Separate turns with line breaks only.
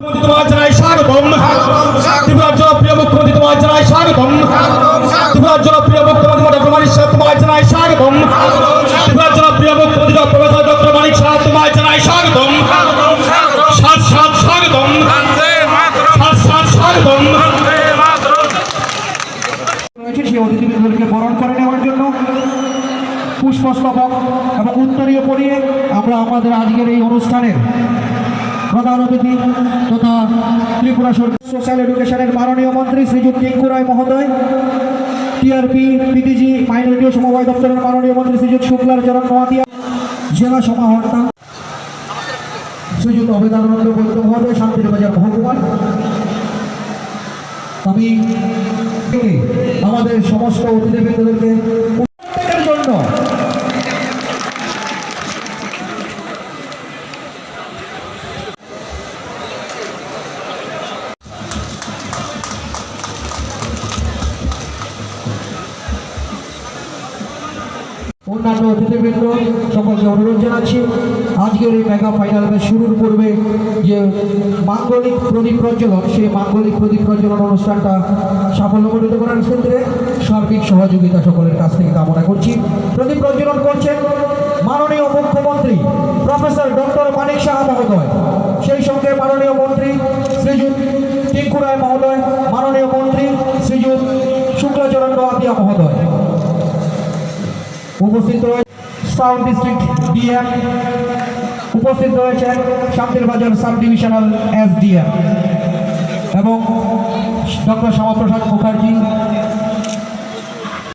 তোমার জানাই স্বাগতম। ত্রিপুরার জনপ্রিয় মুখ্যমন্ত্রী তোমার জানাই স্বাগতম। ত্রিপুরার জনপ্রিয় মুখ্যমন্ত্রী ডক্টর মানিক সাহা তোমার জানাই স্বাগতম। ত্রিপুরার জনপ্রিয় মুখ্যমন্ত্রী প্রফেসর ডক্টর মানিক সাহা তোমার জানাই স্বাগতম। সাত সাত স্বাগতম, সাত সাত স্বাগতম।
সেই অতিথিবৃন্দকে বরণ করে নেওয়ার জন্য পুষ্পস্তবক এবং উত্তরীয় পরিয়ে আমরা আমাদের আজকের এই অনুষ্ঠানের প্রধান অতিথি তথা ত্রিপুরা সরকার সোশ্যাল এডুকেশনের মাননীয় মন্ত্রী শ্রীযুক্ত টিঙ্কু রায় মহোদয়, টিআরপি পিটিজি মাইনরিটি ও সমবায় দপ্তরের মাননীয় মন্ত্রী শ্রীযুক্ত শুক্লার চরণ নোয়াদিয়া, জেলা সমাহর্তা শ্রীযুক্ত অবেদানন্দ বৈদ্য মহোদয়, শান্তিরবাজার মহকুমা। আমি আমাদের সমস্ত অতিথিবৃন্দদেরকে জন্য অন্যান্য অতিথিবৃন্দ সকলকে অনুরোধ জানাচ্ছি আজকের এই মেগা ফাইনাল ম্যাচ শুরুর পূর্বে যে মাঙ্গলিক প্রদীপ প্রজ্বলন, সেই মাঙ্গলিক প্রদীপ প্রজ্বলন অনুষ্ঠানটা সাফল্যমণ্ডিত করার ক্ষেত্রে সার্বিক সহযোগিতা সকলের কাছ থেকে কামনা করছি। প্রদীপ প্রজ্বলন করছেন মাননীয় মুখ্যমন্ত্রী প্রফেসর ডক্টর মানিক সাহা মহোদয়, সেই সঙ্গে মাননীয় মন্ত্রী শ্রীযুত টিঙ্কু রায় মহোদয়, মাননীয় মন্ত্রী শ্রীযুত শুক্লাচরণ নোয়াদিয়া মহোদয়। উপস্থিত রয়েছে সাউথ ডিস্ট্রিক্ট ডিএম, উপস্থিত রয়েছেন শান্তিরবাজার সাব ডিভিশনাল এসডিএম এবং ডক্টর শ্যামাপ্রসাদ মুখার্জি